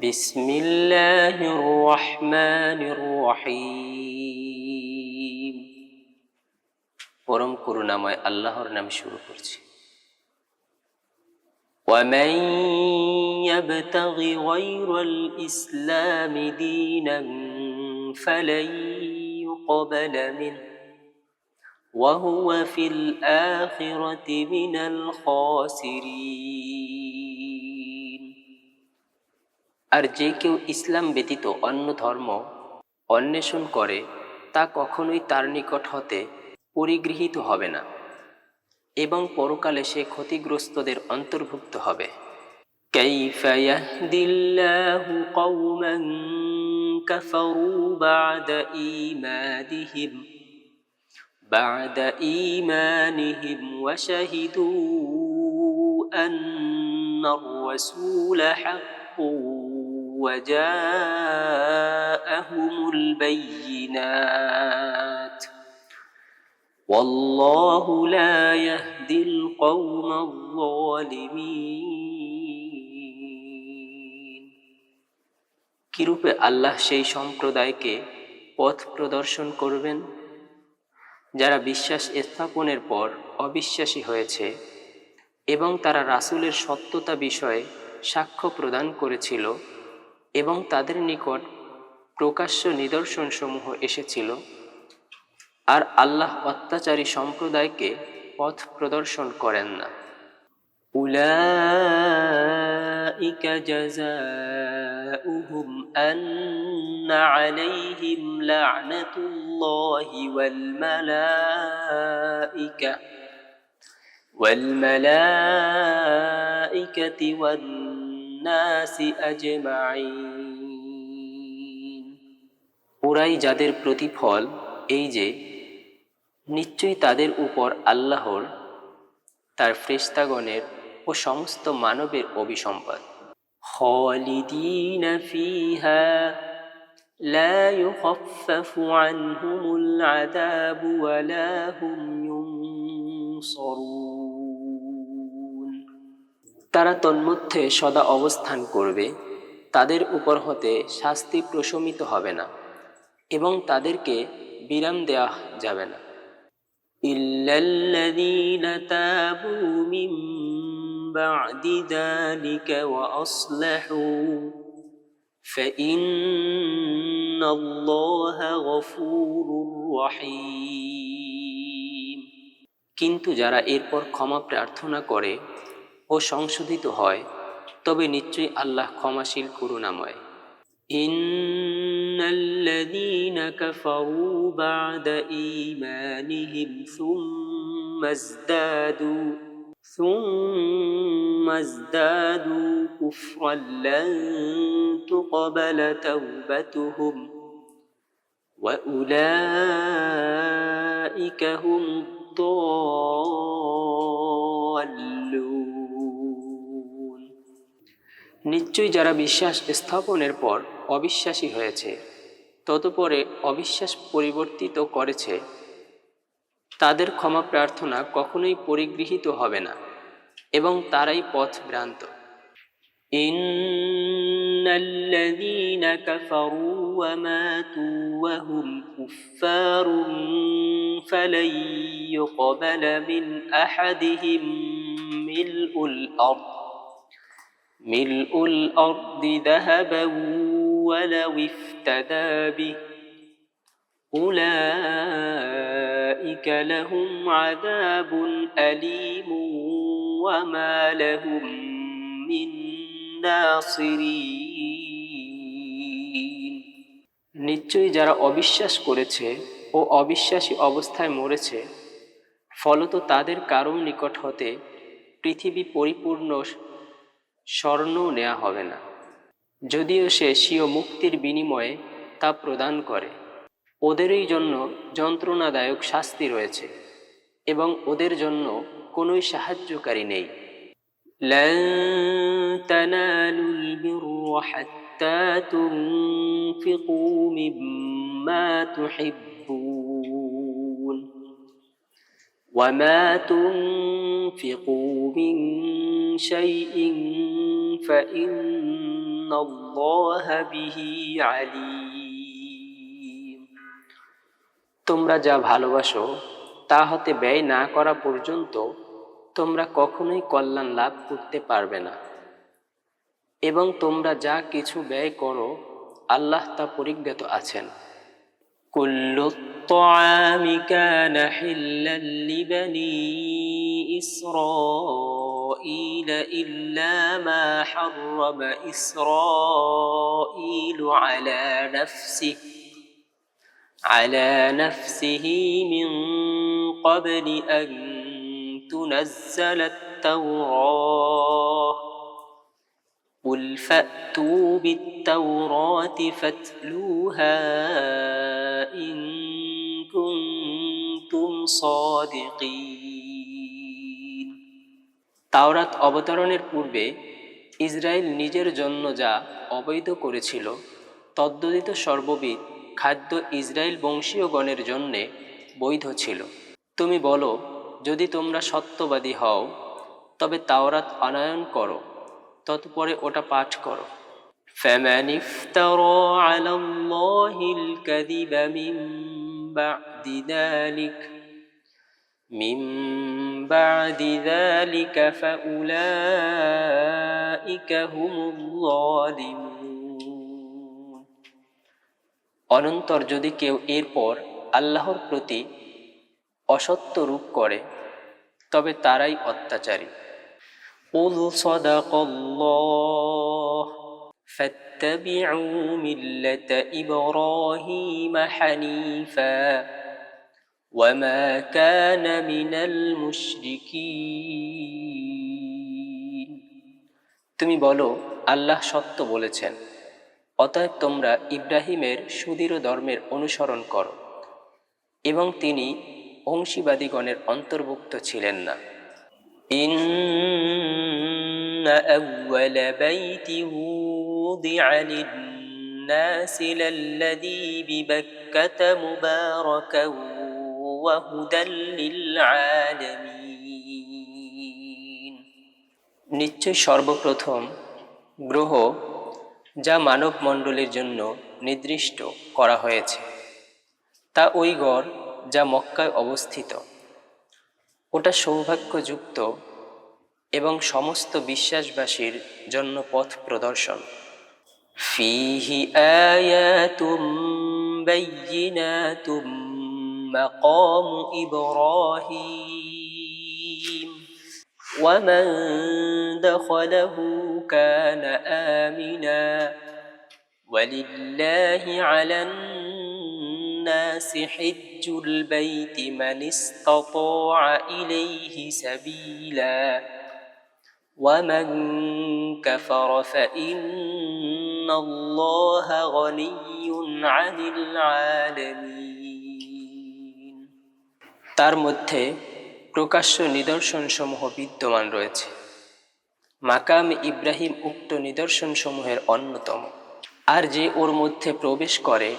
বিসমিল্লাহির রহমানির রহিম। পরম করুণাময় আল্লাহর নামে শুরু করছি। ومن يبتغ غير الإسلام دينا فلن يقبل منه وهو في الآخرة من الخاسرين। আর যে কেউ ইসলাম ব্যতীত অন্য ধর্ম অন্বেষণ করে তা কখনোই তার নিকট হতে পরিগৃহীত হবে না এবং পরকালে সে ক্ষতিগ্রস্তদের অন্তর্ভুক্ত হবে। কাইফা ইয়াহদিল্লাহু কওমান কাফারু বা'দা ঈমানিহিম ওয়া শাহিদু আন্নার রাসূলা হাক্কুন ওয়া জাআহুমুল বায়্যিনাত ওয়াল্লাহু লা ইয়াহদিল কওমায যালিমিন। কিরূপে আল্লাহ সেই সম্প্রদায়কে পথ প্রদর্শন করবেন যারা বিশ্বাস স্থাপনের পর অবিশ্বাসী হয়েছে এবং তারা রাসূলের সত্যতা বিষয়ে সাক্ষ্য প্রদান করেছিল এবং তাদের নিকট প্রকাশ্য নিদর্শনসমূহ এসেছিল। আর আল্লাহ অত্যাচারী সম্প্রদায়কে পথ প্রদর্শন করেন না। উলাইকা জাযাউহুম আন্না আলাইহিম লা'নাতুল্লাহি ওয়াল মালাইকাতি ওয়ান নাসি আজমাইন। ওরাই যাদের প্রতিফল এই যে নিশ্চয়ই তাদের উপর আল্লাহর, তার ফেরেশতাগণের ও সমস্ত মানবের অভিসম্পাদ। খালিদিনা ফিহা লা ইউখাফফাফু আনহুমুল আযাবু ওয়া লা হুম ইউনসারুন। তারা তন্মধ্যে সদা অবস্থান করবে, তাদের উপর হতে শাস্তি প্রশমিত হবে না এবং তাদেরকে বিরাম দেওয়া যাবে না। ইল্লাল্লাযীনা তাবু মিন বা'দি যালিকা ওয়া আসলাহু ফাইন্নাল্লাহা গফুরুর রহিম। কিন্তু যারা এরপর ক্ষমা প্রার্থনা করে ও সংশোধিত হয় তবে নিশ্চয়ই আল্লাহ ক্ষমাশীল করুণাময়। ইন্নাল্লাযীনা কাফারু বা'দা ঈমানিহিম সুম্মা ইজদাদু কুফরান লান তুকবালা তাওবাতুহুম ওয়া উলাইকা হুমুদ দাল্লুন। নিশ্চয়ই যারা বিশ্বাস স্থাপনের পর অবিশ্বাসী হয়েছে ততপরে অবিশ্বাস পরিবর্তিত করেছে তাদের ক্ষমা প্রার্থনা কখনোই পরিগৃহীত হবে না এবং তারাই পথভ্রান্ত। ইন্নাল্লাযীনা কাফারু ওয়া মাতু ওয়া হুম কুফফারুন ফালান ইউকবালা মিন আহাদিহিম মিলউল আরদি যাহাবান ওয়ালাউ ইফতাদা বিহি উলাইকা লাহুম আযাবুন আলীমুন ওয়া মা লাহুম মিন নাসিরিন। নিশ্চয়ই যারা অবিশ্বাস করেছে ও অবিশ্বাসী অবস্থায় মরেছে ফলত তাদের কারো নিকট হতে পৃথিবী পরিপূর্ণ স্বর্ণ নেওয়া হবে না, যদিও সে স্বীয় মুক্তির বিনিময়ে তা প্রদান করে। ওদেরই জন্য যন্ত্রণাদায়ক শাস্তি রয়েছে এবং ওদের জন্য কোনোই সাহায্যকারী নেই। লান তানালুল বিররা হাত্তা তুনফিকু মিম্মা তুহিব্বুন وما تنفقوا من شيء فإن الله به عليم। তোমরা যা ভালোবাসো তা হতে ব্যয় না করা পর্যন্ত তোমরা কখনোই কল্যাণ লাভ করতে পারবে না, এবং তোমরা যা কিছু ব্যয় করো আল্লাহ তা পরিজ্ঞাত আছেন। كل الطعام كان حلا لبني إسرائيل إلا ما حرم إسرائيل على نفسه من قبل أن تنزل التوراة قل فأتوا بالتوراة فاتلوها إن كنتم صادقين। তাওরাত অবতরণের পূর্বে ইসরায়েল নিজের জন্য যা অবৈধ করেছিল তদ্দদিত সর্ববিধ খাদ্য ইসরায়েল বংশীয়গণের জন্যে বৈধ ছিল। তুমি বলো, যদি তোমরা সত্যবাদী হও তবে তাওরাত আনয়ন করো, তৎপরে ওটা পাঠ করো। فَمَنِ افْتَرَى عَلَى اللَّهِ الْكَذِبَ مِنْ بَعْدِ ذَلِكَ فَأُولَئِكَ هُمُ الظَّالِمُونَ। অনন্তর যদি কেউ এরপর আল্লাহর প্রতি অসত্য রূপ করে তবে তারাই অত্যাচারী। قُلْ صَدَقَ اللَّهُ فَاتَّبِعُوا مِلَّةَ إِبْرَاهِيمَ حَنِيفًا وَمَا كَانَ مِنَ الْمُشْرِكِينَ। তুমি বলো, আল্লাহ সত্য বলেছেন, অতএব তোমরা ইব্রাহিমের সুদৃঢ় ধর্মের অনুসরণ করো, এবং তিনি অংশীবাদীগণের অন্তর্ভুক্ত ছিলেন না। إن أول بيت وضع للناس للذي ببكة مباركا وهدى للعالمين। নিশ্চয় সর্বপ্রথম গ্রহ যা মানব মণ্ডলীর জন্য নির্দিষ্ট করা হয়েছে তা ওই গড় যা মক্কায় অবস্থিত। ওটা সৌভাগ্যযুক্ত এবং সমস্ত বিশ্বাসবাসীর জন্য পথ প্রদর্শন। ফীহি আয়াতুম বাইয়িনাতুম মাকামু ইব্রাহিম ওয়া মান দাখালাহু কানা আমিনা ওয়ালিল্লাহি আলান الناس حج البيت من استطاع إليه سبيلا ومن كفر فإن الله غني عن العالمين। তার মধ্যে প্রকাশ্য নিদর্শনসমূহ বিদ্যমান রয়েছে। মাকাম ইব্রাহিম উক্ত নিদর্শনসমূহের অন্যতম। আর যে ওর মধ্যে প্রবেশ করে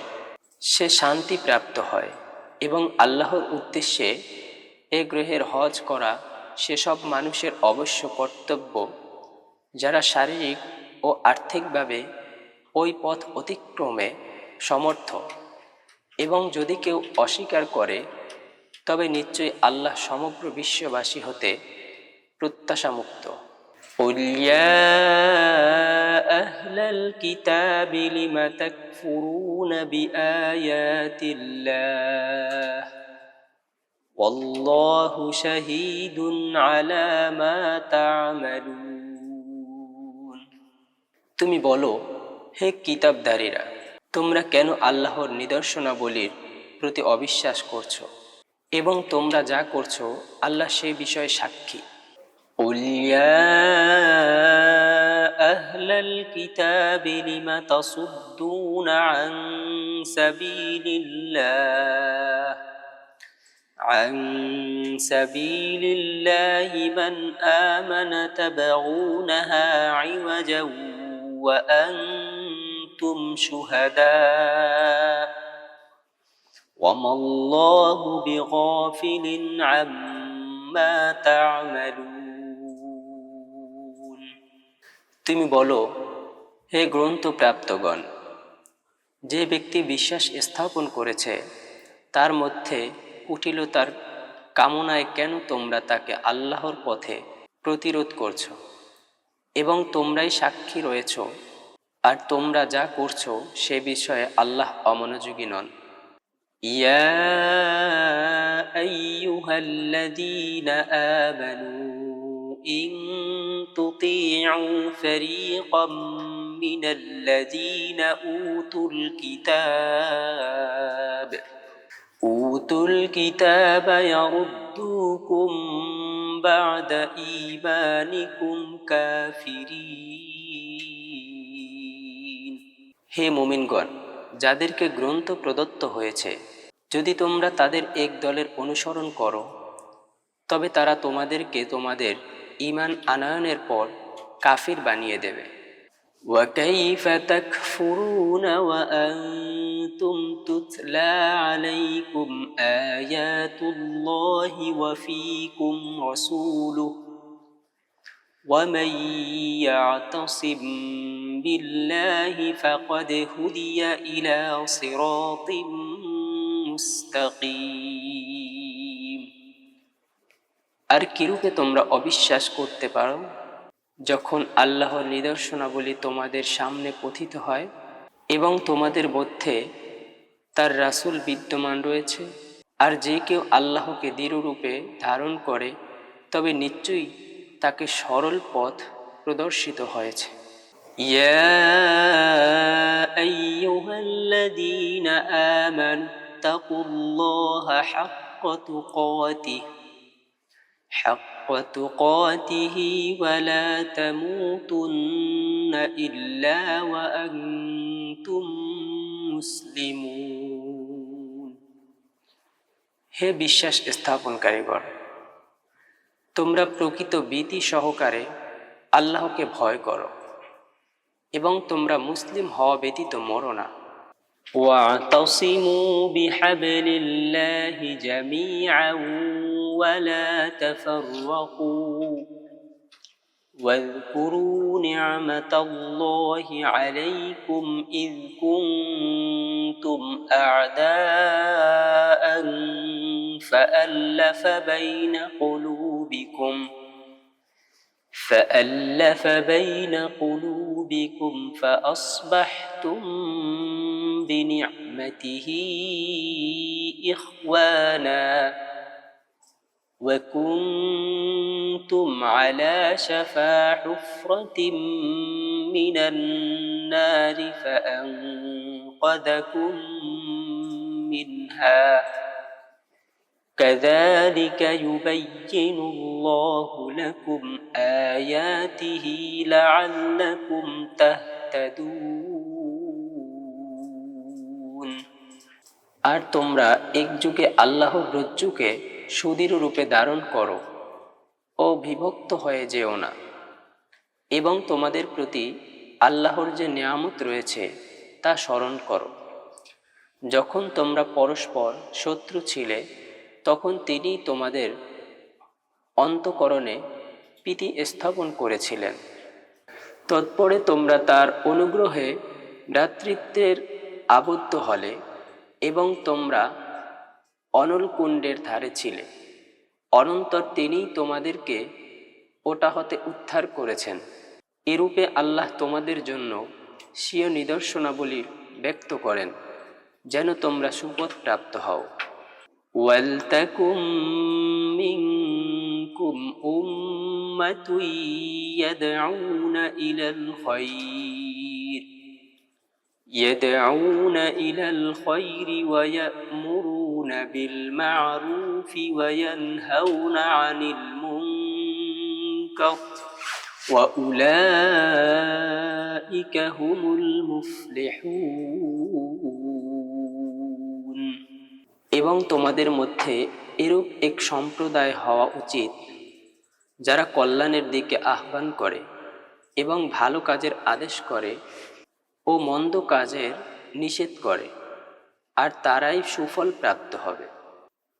সে শান্তি প্রাপ্ত হয়, এবং আল্লাহর উদ্দেশ্যে এ গ্রহের হজ করা সেসব মানুষের অবশ্য কর্তব্য যারা শারীরিক ও আর্থিকভাবে ওই পথ অতিক্রমে সমর্থ, এবং যদি কেউ অস্বীকার করে তবে নিশ্চয়ই আল্লাহ সমগ্র বিশ্ববাসী হতে প্রত্যাশামুক্ত। قُلْ يَا أَهْلَ الْكِتَابِ لِمَ تَكْفُرُونَ بِآيَاتِ اللَّهِ وَاللَّهُ شَهِيدٌ عَلَى مَا تَعْمَلُونَ। তুমি বলো, হে কিতাবধারীরা, তোমরা কেন আল্লাহর নিদর্শনাবলীর প্রতি অবিশ্বাস করছো, এবং তোমরা যা করছো আল্লাহ সে বিষয়ে সাক্ষী। قُلْ يَا أَهْلَ الْكِتَابِ لِمَ تَصُدُّونَ عَنْ سَبِيلِ اللَّهِ مَنْ آمَنَ تَبْغُونَهَا عِوَجًا وَأَنْتُمْ شُهَدَاءُ وما الله بغافل عما تعملون তুমি বলো, হে গ্রন্থপ্রাপ্তগণ, যে ব্যক্তি বিশ্বাস স্থাপন করেছে তার মধ্যে কুটিলতার কামনায় কেন তোমরা তাকে আল্লাহর পথে প্রতিরোধ করছো, এবং তোমরাই সাক্ষী রয়েছ, আর তোমরা যা করছো সে বিষয়ে আল্লাহ অমনোযোগী নন। ইয়া আইয়ুহাল্লাযীনা আমানু ইন তুতিউ ফারীকাম মিনাল্লাযীনা উতুল কিতাব ইয়ারুদ্দুকুম বা'দা ঈমানিকুম কাফিরিন। হে মুমিনগণ, যাদেরকে গ্রন্থ প্রদত্ত হয়েছে, যদি তোমরা তাদের এক দলের অনুসরণ করো তবে তারা তোমাদেরকে তোমাদের ঈমান আনয়নের পর কাফির বানিয়ে দেবে। وكيف تكفرون وأنتم تتلى عليكم آيات الله وفيكم رسوله ومن يعتصم بالله فقد هدي إلى صراط মুস্তাকিম। আর কিরূপে তোমরা অবিশ্বাস করতে পারো যখন আল্লাহর নিদর্শনাবলী তোমাদের সামনে পথিত হয় এবং তোমাদের মধ্যে তার রাসূল বিদ্যমান রয়েছে, আর যে কেউ আল্লাহকে দৃঢ়রূপে ধারণ করে তবে নিশ্চয়ই তাকে সরল পথ প্রদর্শিত হয়েছে। ইয়া আইয়ুহাল্লাযীনা আমানু তাকুল্লাহা হাক্কা তুকাতিহি ওয়া লা তামুতুন্না ইল্লা ওয়া আনতুম মুসলিমুন। হে বিশ্বাস স্থাপনকারীগণ, তোমরা প্রকৃত ভীতি সহকারে আল্লাহকে ভয় করো এবং তোমরা মুসলিম হওয়া ব্যতীত মরো না। ওয়াতাসিমু বিহাবলিল্লাহি জামিআন ওয়া লা তাফাররাকু واذكروا نعمة الله عليكم إذ كنتم أعداء فألف بين قلوبكم فأصبحتم بنعمته إخوانا وكنتم على شفا حفرة من النار فأنقذكم منها كذلك يبين الله لكم آياته لعلكم تهتدون। আর তোমরা একযোগে আল্লাহর রজ্জুকে সুদৃঢ় রূপে ধারণ করো ও বিভক্ত হয়ে যেও না, এবং তোমাদের প্রতি আল্লাহর যে নিয়ামত রয়েছে তা স্মরণ করো। যখন তোমরা পরস্পর শত্রু ছিলে তখন তিনি তোমাদের অন্তঃকরণে প্রীতি স্থাপন করেছিলেন। তৎপরে তোমরা তার অনুগ্রহে ভ্রাতৃত্বের আবদ্ধ হলে এবং তোমরা অনল কুণ্ডের ধারে ছিলে। অনন্তর তিনি তোমাদেরকে ওটা হতে উদ্ধার করেছেন। এরূপে আল্লাহ তোমাদের জন্য স্বীয় নিদর্শনাবলী ব্যক্ত করেন যেন তোমরা সুপথ প্রাপ্ত হও। ওয়ালতাকুম মিনকুম উম্মাতুন ইয়াদউনা ইলাল খায়র ওয়া ইয়া'মুরুনা বিল মা'রুফি ওয়া ইয়ানহাউনা আনিল মুনকার ওয়া উলাইকা হুমুল মুফলিহুন। এবং তোমাদের মধ্যে এরূপ এক সম্প্রদায় হওয়া উচিত যারা কল্যাণের দিকে আহ্বান করে এবং ভালো কাজের আদেশ করে ও মন্দ কাজের নিষেধ করে, আর তারাই সুফল প্রাপ্ত হবে।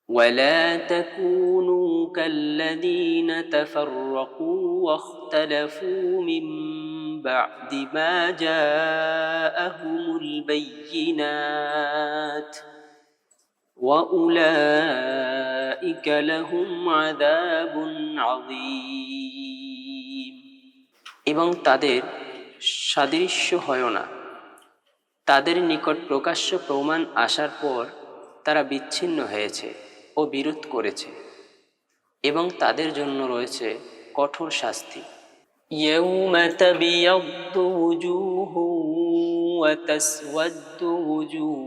ولا تكونوا كالذين تفرقوا واختلفوا من بعد ما جاءهم البينات وأولئك لهم عذاب عظيم। এবং তাদের সাদৃশ্য হয় না। তাদের নিকট প্রকাশ্য প্রমাণ আসার পর তারা বিচ্ছিন্ন হয়েছে ও বিরোধ করেছে, এবং তাদের জন্য রয়েছে কঠোর শাস্তি। ইয়াউমা তাবিয়াদ্দু ওয়ুজুহুন ওয়া তাসওয়াদ্দু ওয়ুজুহ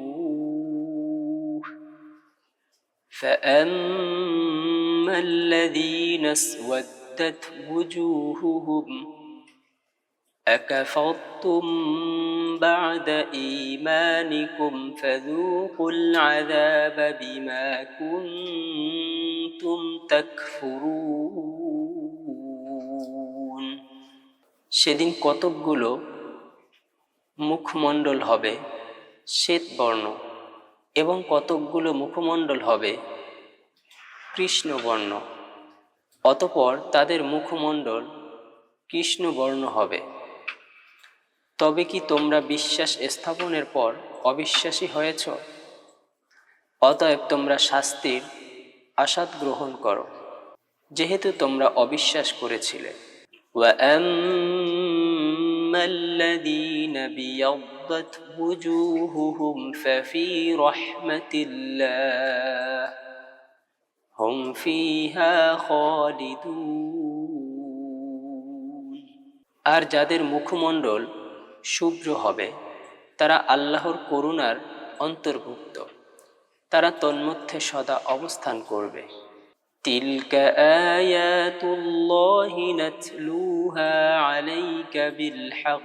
ফাআম্মাল্লাযীনা আসওয়াদ্দাত ওয়ুজুহুহুম أكفرتم بعد إيمانكم فذوقوا العذاب بما كنتم تكفرون। সেদিন কতকগুলো মুখমণ্ডল হবে শ্বেত বর্ণ এবং কতকগুলো মুখমণ্ডল হবে কৃষ্ণবর্ণ, অতঃপর তাদের মুখমণ্ডল কৃষ্ণবর্ণ হবে। তবে কি তোমরা বিশ্বাস স্থাপনের পর অবিশ্বাসী হয়েছ? অতএব তোমরা শাস্তির আস্বাদ গ্রহণ করো, যেহেতু তোমরা অবিশ্বাস করেছিলে। وَأَمَّا الَّذِينَ ابْيَضَّتْ وُجُوهُهُمْ فَفِي رَحْمَةِ اللَّهِ هُمْ فِيهَا خَالِدُونَ। আর যাদের মুখমণ্ডল শুভ্র হবে তারা আল্লাহর করুণার অন্তর্ভুক্ত, তারা তন্মধ্যে সদা অবস্থান করবে। তিলকা আয়াতুল্লাহি নাতলুহা আলাইকা বিল হক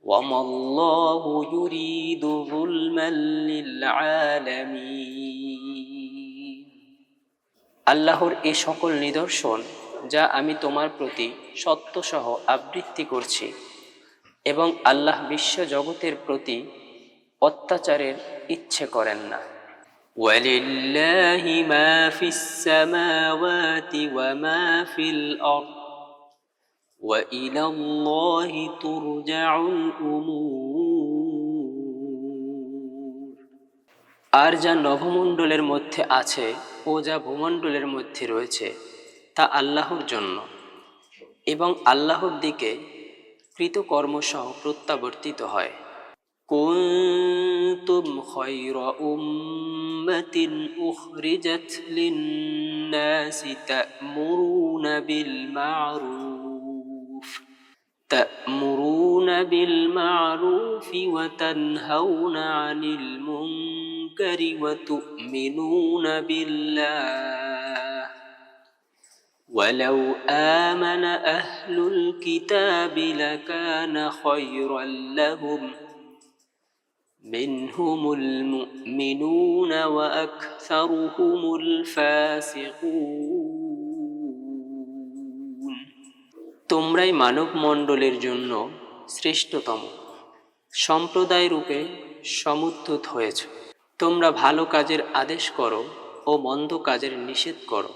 ওয়া মাল্লাহু ইউরিদু যুলমান লিল আলামিন। আল্লাহর এই সকল নিদর্শন যা আমি তোমার প্রতি সত্যসহ আবৃত্তি করছি, এবং আল্লাহ বিশ্ব জগতের প্রতি অত্যাচারের ইচ্ছে করেন না। ওয়ালিল্লাহি মা ফিস সামাওয়াতি ওয়া মা ফিল আরদ ওয়া ইলাল্লাহি তুরজাউল উমুর। আর যা নভমণ্ডলের মধ্যে আছে ও যা ভূমণ্ডলের মধ্যে রয়েছে তা আল্লাহর জন্য, এবং আল্লাহর দিকে কৃতকর্মসহ প্রত্যাবর্তিত হয়। কুনতুম খায়রা উম্মাতিন উখরিজাত লিন-নাসি তা'মুরুনা বিল মা'রুফি ওয়া তানহাউনা আনিল মুনকারি ওয়া তু'মিনুনা বিল্লাহ ولو آمن أهل الكتاب لكان خيرا لهم منهم المؤمنون وأكثرهم الفاسقون। তোমরাই মানব মণ্ডলের জন্য শ্রেষ্ঠতম সম্প্রদায় রূপে সমুদ্ভূত হয়েছ। তোমরা ভালো কাজের আদেশ করো ও মন্দ কাজের নিষেধ করো,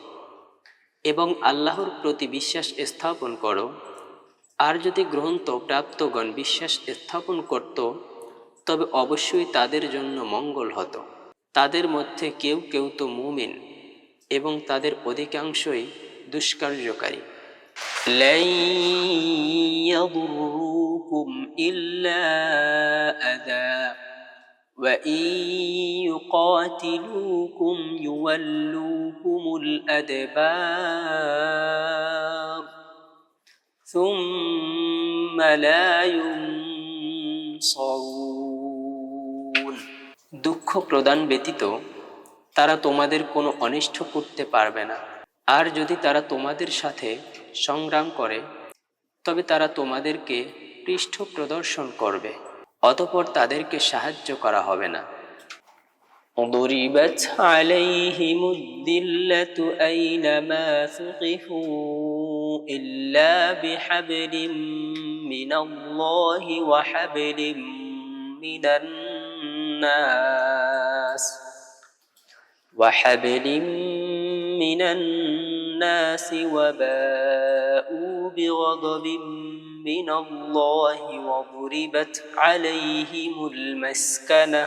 এবং আল্লাহর প্রতি বিশ্বাস স্থাপন করো। আর যদি গ্রন্থ প্রাপ্তগণ বিশ্বাস স্থাপন করত তবে অবশ্যই তাদের জন্য মঙ্গল হতো। তাদের মধ্যে কেউ কেউ তো মুমিন, এবং তাদের অধিকাংশই দুষ্কার্যকারী। লাই ইয়াদুরুকুম ইল্লা আযা ওয়া ইয়ুকাতিলুকুম ইউওয়াল্লুকুমুল আদবার সুম্মা লা ইউনসারুন। দুঃখ প্রদান ব্যতীত তারা তোমাদের কোনো অনিষ্ট করতে পারবে না। আর যদি তারা তোমাদের সাথে সংগ্রাম করে তবে তারা তোমাদেরকে পৃষ্ঠ প্রদর্শন করবে, অতঃপর তাদেরকে সাহায্য করা হবে না। ضربت عليهم الذلة أينما ثقفوا إلا بحبل من الله وحبل من الناس الناس وحبل من الناس وباءوا بغضب من الله وضربت عليهم المسكنة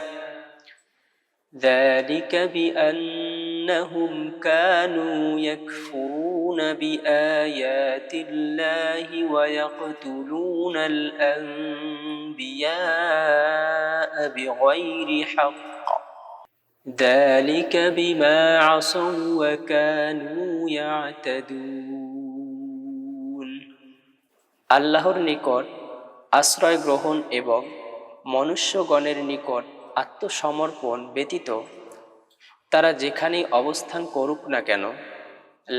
ذلك بأنهم كانوا يكفرون بآيات الله ويقتلون الأنبياء بغير حق ذلك بما عصوا وكانوا يعتدون আল্লাহর নিকট আশ্রয় গ্রহণ এবং মনুষ্যগণের নিকট আত্মসমর্পণ ব্যতীত তারা যেখানেই অবস্থান করুক না কেন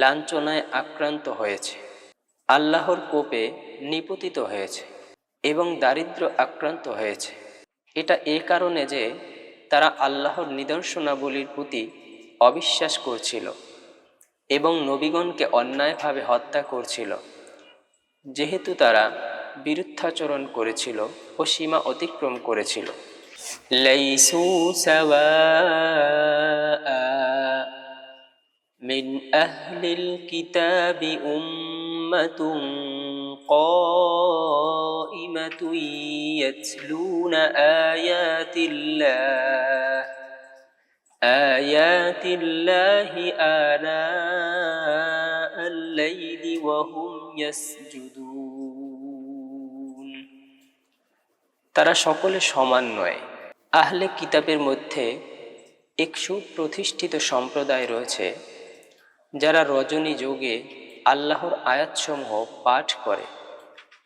লাঞ্ছনায় আক্রান্ত হয়েছে, আল্লাহর কোপে নিপতিত হয়েছে এবং দারিদ্র আক্রান্ত হয়েছে। এটা এ কারণে যে তারা আল্লাহর নিদর্শনাবলীর প্রতি অবিশ্বাস করছিল এবং নবীগণকে অন্যায়ভাবে হত্যা করছিল, যেহেতু তারা বিরুদ্ধাচরণ করেছিল ও সীমা অতিক্রম করেছিল। লাইসু সাওয়াআ মিন আহলিল কিতাবি উম্মাতুন কাইমাতুন ইয়াতলুনা আয়াতিল্লাহি আনাআল লাইলি ওয়া হুম ইয়াসজুদুন। তারা সকলে সমান নয়। আহলে কিতাবের মধ্যে এক সুপ্রতিষ্ঠিত সম্প্রদায় রয়েছে যারা রজনী যোগে আল্লাহর আয়াতসমূহ পাঠ করে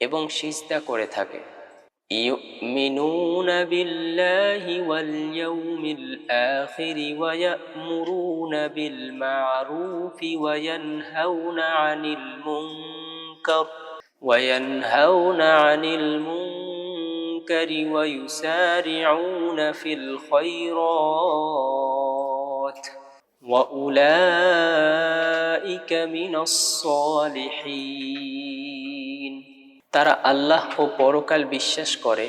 এবং সিজদা করে থাকে। ইউমিনুনা বিল্লাহি ওয়াল ইয়াউমিল আখির ওয়া ইয়া'মুরুনা বিল মা'রুফি ওয়া ইয়ানহাউনা আনিল মুনকার ويسارعون في الخيرات وأولئك من الصالحين। তারা আল্লাহ ও পরকাল বিশ্বাস করে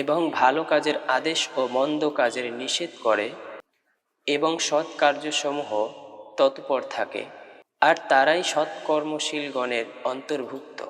এবং ভালো কাজের আদেশ ও মন্দ কাজের নিষেধ করে এবং সৎ কার্যসমূহ তৎপর থাকে, আর তারাই সৎকর্মশীলগণের অন্তর্ভুক্ত।